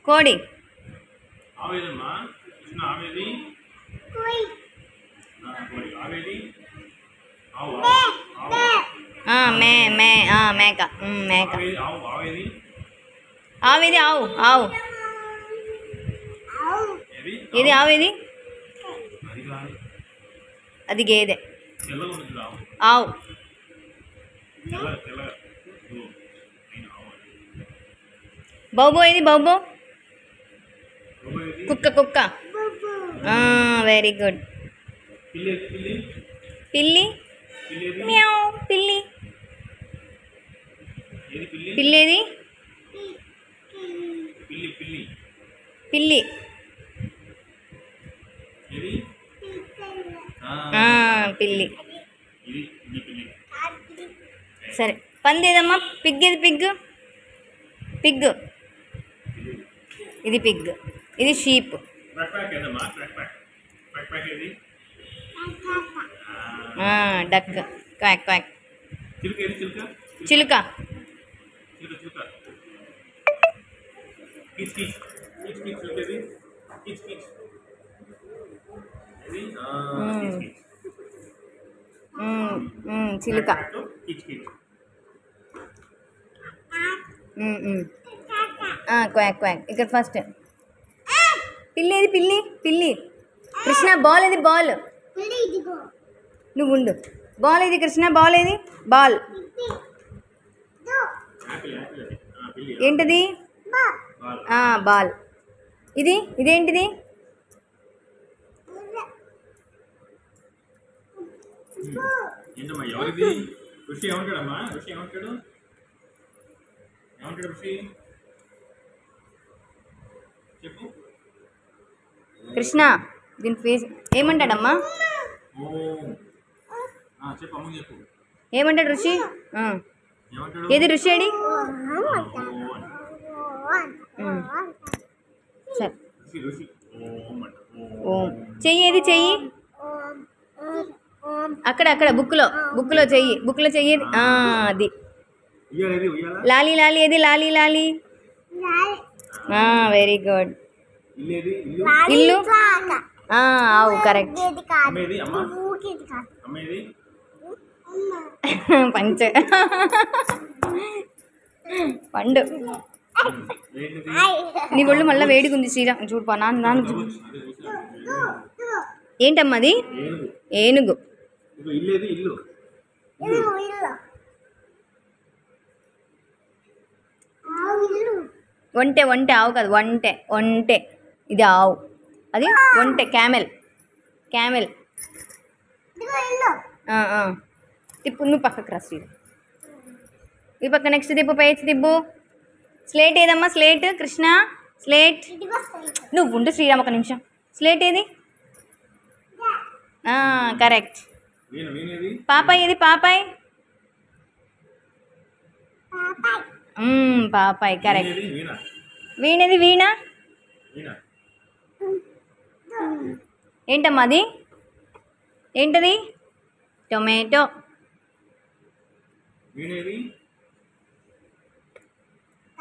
కోడి. ఆవేదమ్మా చిన్న ఆవేది కోడి ఆవేది ఆవు మే మే మేక మేక. ఆవు ఆవేది ఆవేది ఆవు ఆవు. ఏది ఆవేది? అది గేదె. ఆవు. బౌబో ఏది? బౌబో కుక్క కుక్క. Very good. పిల్లి. మ్యావ్ పిల్లి. పిల్లేది? పిల్లి. పిల్లి. సరే పంది ఏదమ్మా? పిగ్ ఏది? Pig Pig. ఇది పిగ్. ఇది షీప్. డక్. Quack quack. చిలుక. చిలుక. Quack quack. ఇక్కడ ఫస్ట్ పిల్లి ఏది? పిల్లి పిల్లి. కృష్ణ బాల్ ఏది? బాల్. నువ్వు ఉండు. బాల్ ఏది కృష్ణ? బాల్ ఏది? బాల్. ఏంటది? బాల్. ఇది ఇదేంటిది? ఋషి ఏమంటాడమ్మా? ఋషి ఏమంటాడు? ఏమంటాడు ఋషి? చెప్పు కృష్ణ. దీని ఫేస్ ఏమంటాడమ్మా? చెప్పు అమ్మ చెప్పు. ఏమంటాడు ఋషి? ఏది ఋషి ఏడి? సరే. ఓం. చెయ్యి ఏది? చెయ్యి అక్కడ అక్కడ బుక్లో చెయ్యి. బుక్లో చెయ్యి. అది. లాలి లాలి ఏది? లాలి లాలి. Very good. ఇల్లు. ఆవు కరెక్ట్. పంచ పండు. నీ ఒళ్ళు మళ్ళీ వేడిగా ఉంది శ్రీరామ్. చూడు పా నాన్న. ఏంటమ్మా అది? ఏనుగు. ఒంటె. ఒంటె ఆవు కాదు. ఒంటె ఒంటె. ఇది ఆవు. అది ఒంటె. క్యామెల్. క్యామెల్. తిప్పు. నువ్వు పక్కకు రా శ్రీరామ్. ఈ పక్క నెక్స్ట్ తిప్పు. పేజ్ తిప్పు. స్లేట్ ఏదమ్మా? స్లేట్ కృష్ణ. స్లేట్. నువ్వు ఉండు శ్రీరామ్ ఒక నిమిషం. స్లేట్ ఏది? కరెక్ట్. పాపాయ్ ఏది? పాపాయ్. పాపాయ్ కరెక్ట్. వీణేది? వీణ. ఏంటమ్మా అది? ఏంటది? టొమాటో.